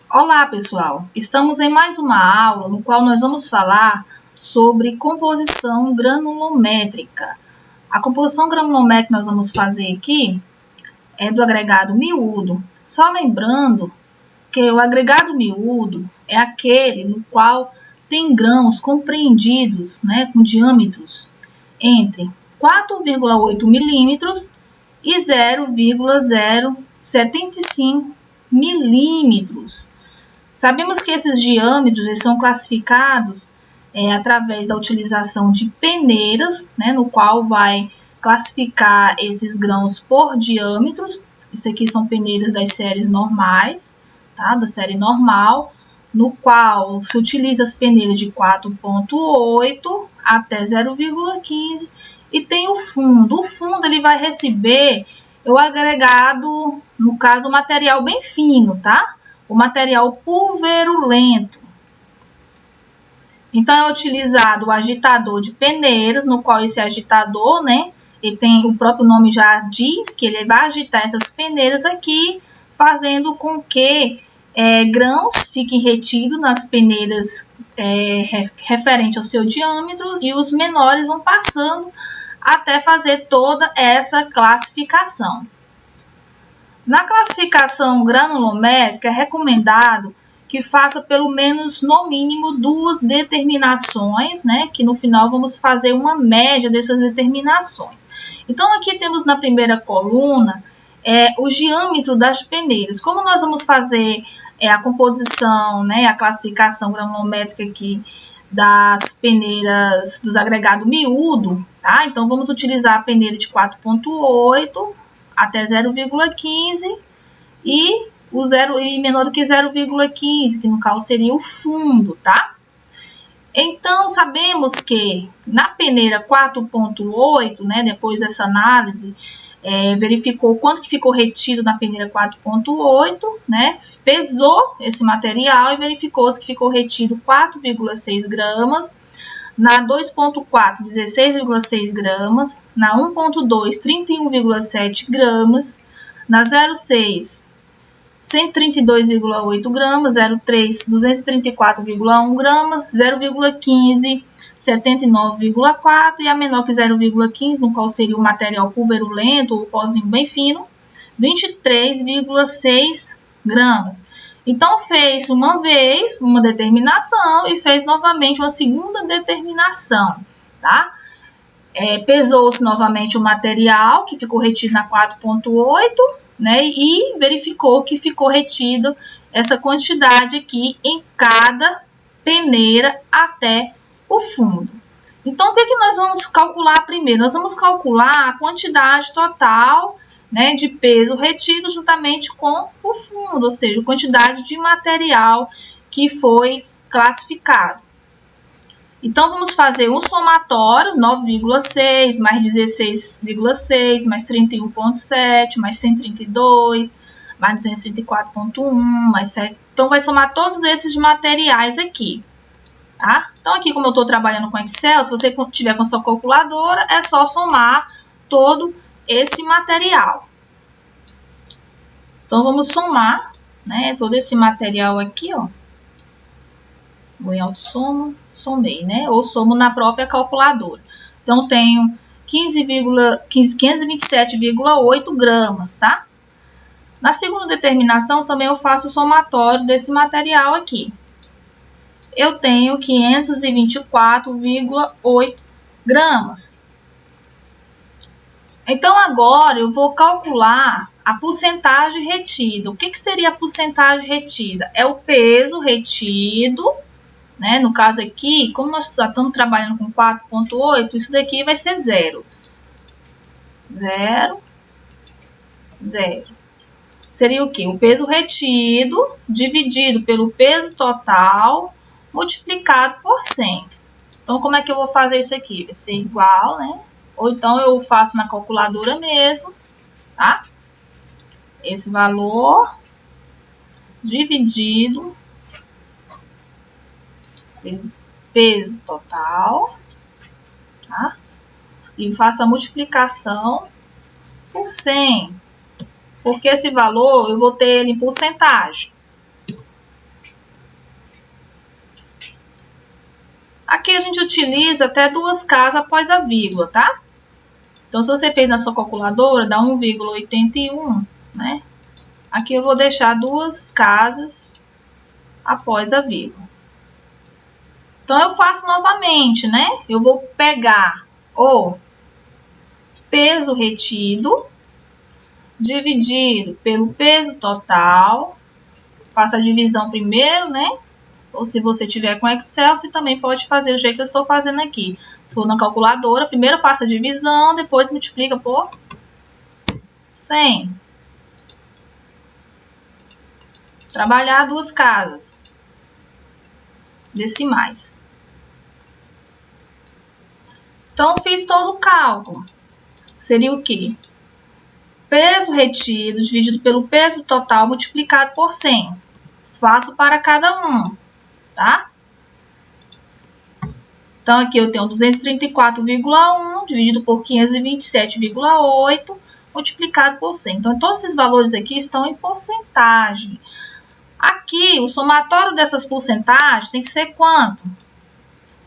Olá, pessoal! Estamos em mais uma aula no qual nós vamos falar sobre composição granulométrica. A composição granulométrica que nós vamos fazer aqui é do agregado miúdo. Só lembrando que o agregado miúdo é aquele no qual tem grãos compreendidos, com diâmetros entre 4,8 milímetros e 0,075 milímetros. Sabemos que esses diâmetros eles são classificados através da utilização de peneiras, no qual vai classificar esses grãos por diâmetros. Isso aqui são peneiras das séries normais, tá? Da série normal, no qual se utiliza as peneiras de 4,8 até 0,15 e tem o fundo. O fundo ele vai receber o agregado, no caso, o material bem fino, tá? O material pulverulento. Então, é utilizado o agitador de peneiras, no qual esse agitador, ele tem, o próprio nome já diz que ele vai agitar essas peneiras aqui, fazendo com que grãos fiquem retidos nas peneiras referente ao seu diâmetro e os menores vão passando até fazer toda essa classificação. Na classificação granulométrica, é recomendado que faça pelo menos, no mínimo, 2 determinações, que no final vamos fazer uma média dessas determinações. Então, aqui temos na primeira coluna o diâmetro das peneiras. Como nós vamos fazer a composição, a classificação granulométrica aqui das peneiras dos agregados miúdo, tá? Então, vamos utilizar a peneira de 4,8 até 0,15 e o menor do que 0,15, que no caso seria o fundo, tá? Então, sabemos que na peneira 4,8, depois dessa análise, verificou quanto que ficou retido na peneira 4,8, pesou esse material e verificou que ficou retido 4,6 gramas, na 2,4, 16,6 gramas, na 1,2, 31,7 gramas, na 0,6, 132,8 gramas, 0,3, 234,1 gramas, 0,15, 79,4 e a menor que 0,15, no qual seria o material pulverulento ou pozinho bem fino, 23,6 gramas. Então, fez uma vez uma determinação e fez novamente uma segunda determinação, tá? Pesou-se novamente o material que ficou retido na 4,8, e verificou que ficou retido essa quantidade aqui em cada peneira até o fundo. Então, o que nós vamos calcular primeiro? Nós vamos calcular a quantidade total de peso retido juntamente com o fundo, ou seja, a quantidade de material que foi classificado. Então, vamos fazer um somatório, 9,6 mais 16,6 mais 31,7 mais 132 mais 234,1 mais 7. Então, vai somar todos esses materiais aqui, tá? Então, aqui como eu estou trabalhando com Excel, se você tiver com a sua calculadora, é só somar todo esse material. Então, vamos somar, todo esse material aqui, ó. Vou em autossoma, somei, ou somo na própria calculadora. Então, tenho 527,8 gramas, tá? Na segunda determinação, também eu faço o somatório desse material aqui. Eu tenho 524,8 gramas. Então, agora eu vou calcular a porcentagem retida. O que seria a porcentagem retida? É o peso retido, no caso aqui, como nós já estamos trabalhando com 4,8, isso daqui vai ser 0. 0, 0. Seria o quê? O peso retido dividido pelo peso total multiplicado por 100. Então, como é que eu vou fazer isso aqui? Vai ser igual, Ou então, eu faço na calculadora mesmo, tá? Esse valor dividido pelo peso total, tá? E faço a multiplicação por 100, porque esse valor eu vou ter ele em porcentagem. Aqui a gente utiliza até 2 casas após a vírgula, tá? Então, se você fez na sua calculadora, dá 1,81, né? Aqui eu vou deixar 2 casas após a vírgula. Então, eu faço novamente, né? Eu vou pegar o peso retido dividido pelo peso total. Faço a divisão primeiro, né? Ou se você tiver com Excel, você também pode fazer do jeito que eu estou fazendo aqui. Se for na calculadora, primeiro faça a divisão, depois multiplica por 100. Trabalhar 2 casas decimais. Então, fiz todo o cálculo. Seria o quê? Peso retido dividido pelo peso total multiplicado por 100. Faço para cada um, tá? Então, aqui eu tenho 234,1 dividido por 527,8 multiplicado por 100. Então, todos esses valores aqui estão em porcentagem. Aqui, o somatório dessas porcentagens tem que ser quanto?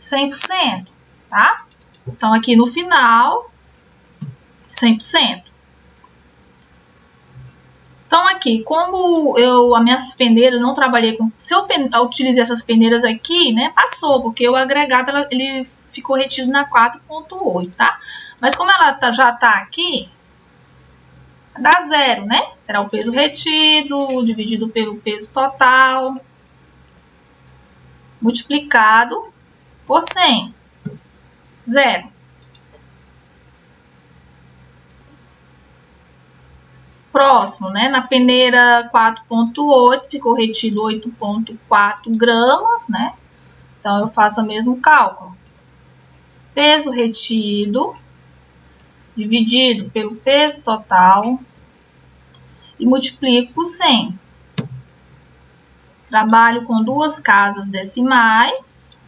100%, tá? Então, aqui no final, 100%. Então, aqui, como as minhas peneiras não trabalhei com... Se eu utilizei essas peneiras aqui, né, passou, porque o agregado ele ficou retido na 4,8, tá? Mas como ela já tá aqui, dá 0, né? Será o peso retido dividido pelo peso total, multiplicado por 100. 0. Próximo, né? Na peneira 4,8 ficou retido 8,4 gramas, né? Então, eu faço o mesmo cálculo. Peso retido dividido pelo peso total e multiplico por 100. Trabalho com 2 casas decimais.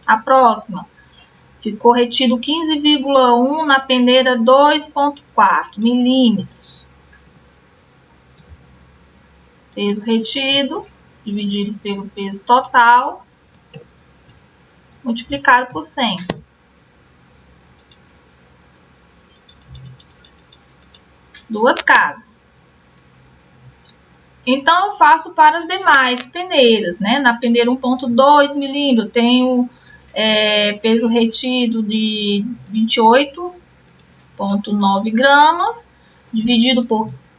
A próxima, ficou retido 15,1 na peneira 2,4 milímetros. Peso retido, dividido pelo peso total, multiplicado por 100. Duas casas. Então, eu faço para as demais peneiras, né? Na peneira 1,2 milímetros, tenho peso retido de 28,9 gramas, dividido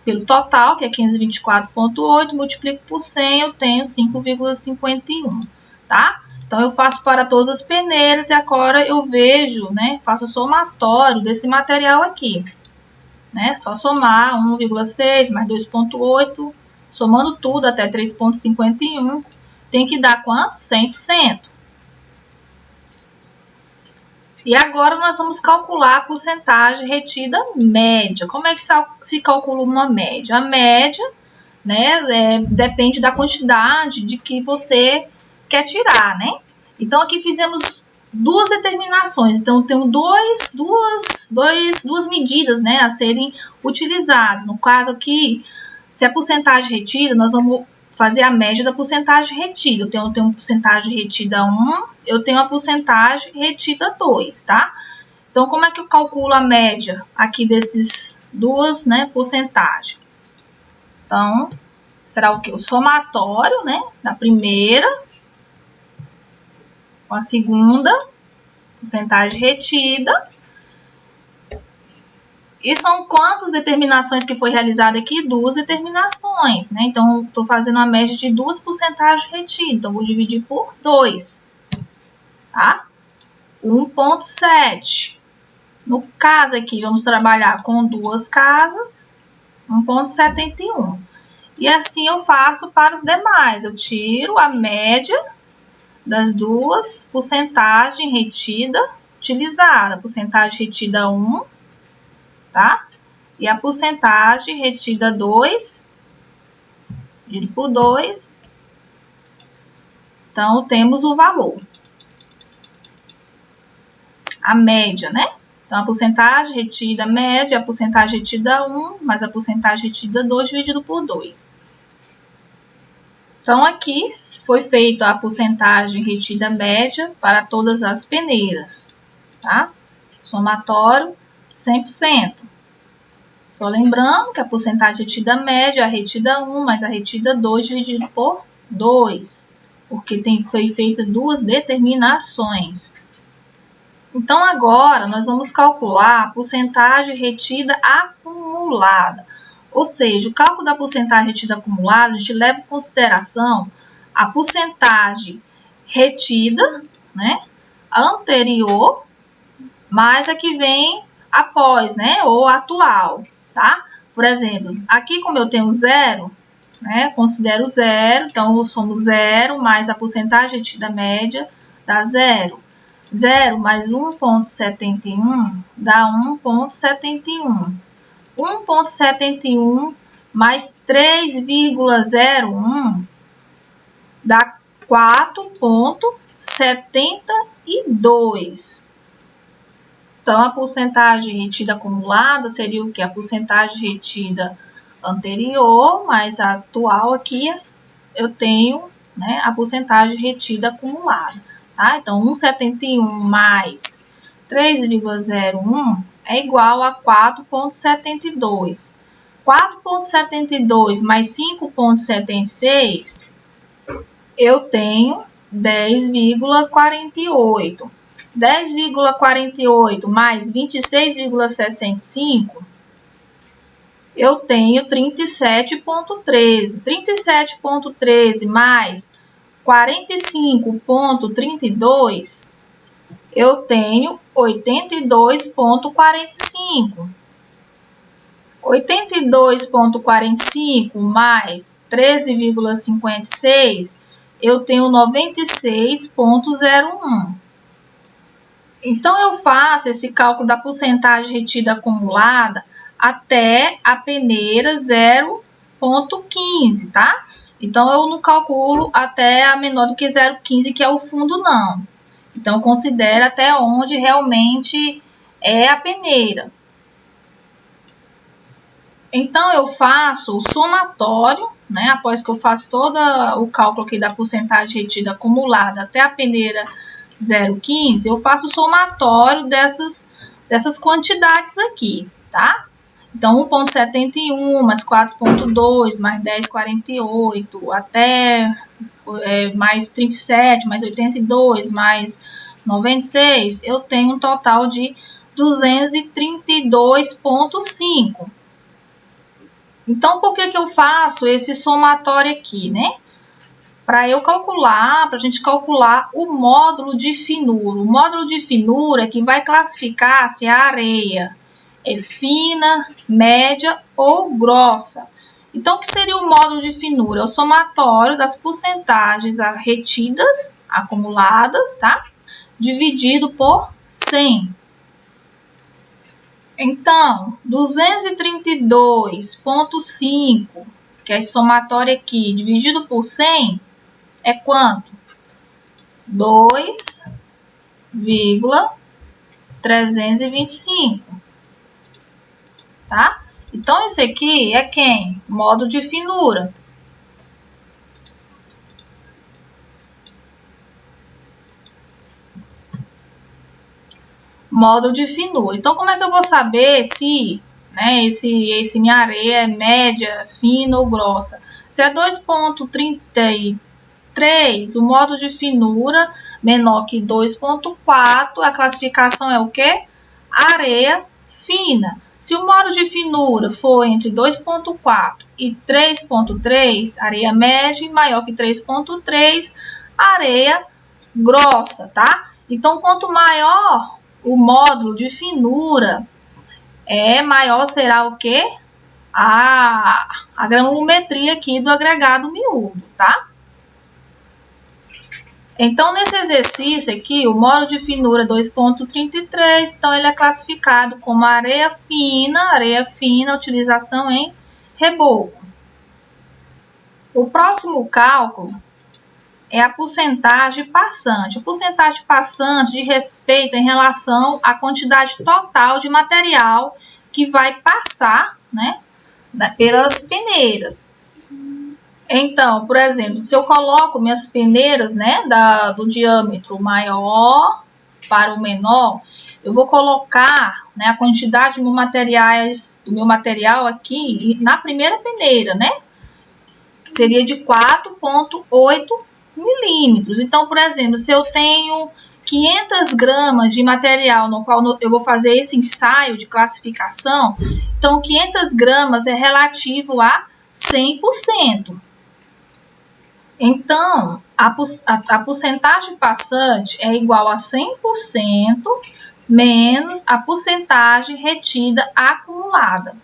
pelo total, que é 524,8, multiplico por 100, eu tenho 5,51, tá? Então, eu faço para todas as peneiras e agora eu vejo, né? Faço o somatório desse material aqui, né? Só somar 1,6 mais 2,8, somando tudo até 3,51, tem que dar quanto? 100%. E agora, nós vamos calcular a porcentagem retida média. Como é que se calcula uma média? A média, né, depende da quantidade de que você quer tirar, né? Então, aqui fizemos 2 determinações. Então, temos duas medidas, né, a serem utilizadas. No caso aqui, se a porcentagem retida, nós vamos fazer a média da porcentagem retida. Eu tenho uma porcentagem retida 1, eu tenho a porcentagem retida 2, tá? Então, como é que eu calculo a média aqui desses duas, né, porcentagens? Então, será o quê? O somatório, né, da primeira com a segunda porcentagem retida. E são quantas determinações que foi realizada aqui? 2 determinações, né? Então, estou fazendo a média de 2 porcentagens retidas. Então, vou dividir por 2, tá? 1,7. No caso aqui, vamos trabalhar com 2 casas, 1,71. E assim eu faço para os demais. Eu tiro a média das 2 porcentagens retida utilizada. Porcentagem retida 1, tá? E a porcentagem retida 2, dividido por 2. Então, temos o valor. A média, né? Então, a porcentagem retida média é a porcentagem retida 1 mais a porcentagem retida 2 dividido por 2. Então, aqui foi feita a porcentagem retida média para todas as peneiras, tá? Somatório 100%. Só lembrando que a porcentagem retida média é a retida 1 mais a retida 2 dividido por 2, porque foi feita duas determinações. Então, agora, nós vamos calcular a porcentagem retida acumulada. Ou seja, o cálculo da porcentagem retida acumulada, a gente leva em consideração a porcentagem retida, né, anterior, mais a que vem após, né, ou atual, tá? Por exemplo, aqui como eu tenho 0, né, considero 0, então somos 0 mais a porcentagem retida média dá 0. 0 mais 1,71 dá 1,71. 1,71 mais 3,01 dá 4,72. Então, a porcentagem retida acumulada seria o que? A porcentagem retida anterior, mais a atual aqui, eu tenho, né, a porcentagem retida acumulada. Tá? Então, 1,71 mais 3,01 é igual a 4,72. 4,72 mais 5,76, eu tenho 10,48. 10,48 mais 26,65, eu tenho 37,13. 37,13 mais 45,32, eu tenho 82,45. 82,45 mais 13,56, eu tenho 96,01. Então, eu faço esse cálculo da porcentagem retida acumulada até a peneira 0,15, tá? Então, eu não calculo até a menor do que 0,15, que é o fundo, não. Então, considero até onde realmente é a peneira. Então, eu faço o somatório, né? Após que eu faço todo o cálculo aqui da porcentagem retida acumulada até a peneira 0,15, eu faço o somatório dessas quantidades aqui, tá? Então, 1,71 mais 4,2 mais 10,48 até mais 37 mais 82 mais 96, eu tenho um total de 232,5. Então, por que eu faço esse somatório aqui, né? Para a gente calcular o módulo de finura. O módulo de finura é que vai classificar se a areia é fina, média ou grossa. Então, o que seria o módulo de finura? É o somatório das porcentagens retidas, acumuladas, tá? Dividido por 100. Então, 232,5, que é esse somatório aqui, dividido por 100, é quanto? 2,325, tá? Então, esse aqui é quem? Módulo de finura. Módulo de finura. Então, como é que eu vou saber se, né, esse minha areia é média, fina ou grossa? Se é 2,33, o módulo de finura menor que 2,4, a classificação é o quê? Areia fina. Se o módulo de finura for entre 2,4 e 3,3, areia média, e maior que 3,3, areia grossa, tá? Então, quanto maior o módulo de finura, maior será o quê? A granulometria aqui do agregado miúdo, tá? Então, nesse exercício aqui, o módulo de finura 2,33, então ele é classificado como areia fina, utilização em reboco. O próximo cálculo é a porcentagem passante. A porcentagem passante diz respeito em relação à quantidade total de material que vai passar, né, pelas peneiras. Então, por exemplo, se eu coloco minhas peneiras, né, do diâmetro maior para o menor, eu vou colocar, né, a quantidade do meu material aqui na primeira peneira, né, que seria de 4,8 milímetros. Então, por exemplo, se eu tenho 500 gramas de material no qual eu vou fazer esse ensaio de classificação, então 500 gramas é relativo a 100%. Então, a porcentagem passante é igual a 100% menos a porcentagem retida acumulada.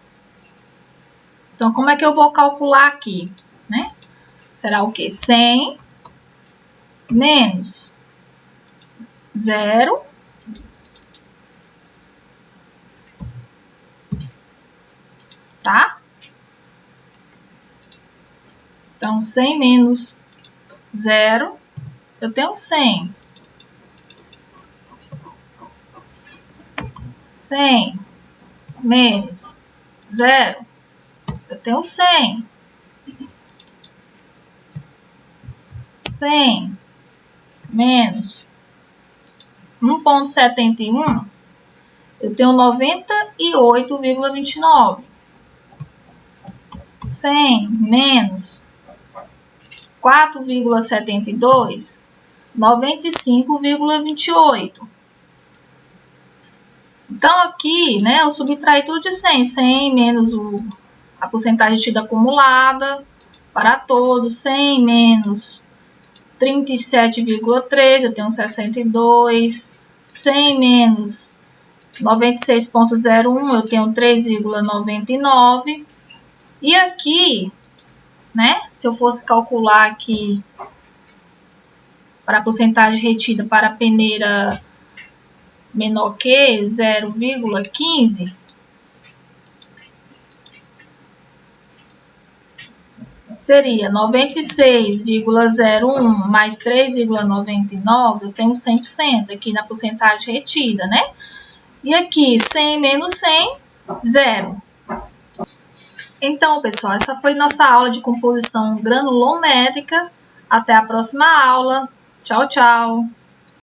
Então, como é que eu vou calcular aqui, né? Será o quê? 100 menos 0 tá? Então, 100 menos 0, eu tenho 100. 100 menos 0, eu tenho 100. 100 menos 1,71, eu tenho 98,29. 100 menos 4,72, 95,28. Então, aqui, né, eu subtraí tudo de 100. 100 menos a porcentagem retida acumulada para todos. 100 menos 37,3, eu tenho 62. 100 menos 96,01, eu tenho 3,99. E aqui, né, se eu fosse calcular aqui para a porcentagem retida para a peneira menor que 0,15, seria 96,01 mais 3,99, eu tenho 100% aqui na porcentagem retida, né? E aqui, 100 menos 100, 0. Então, pessoal, essa foi nossa aula de composição granulométrica. Até a próxima aula. Tchau, tchau!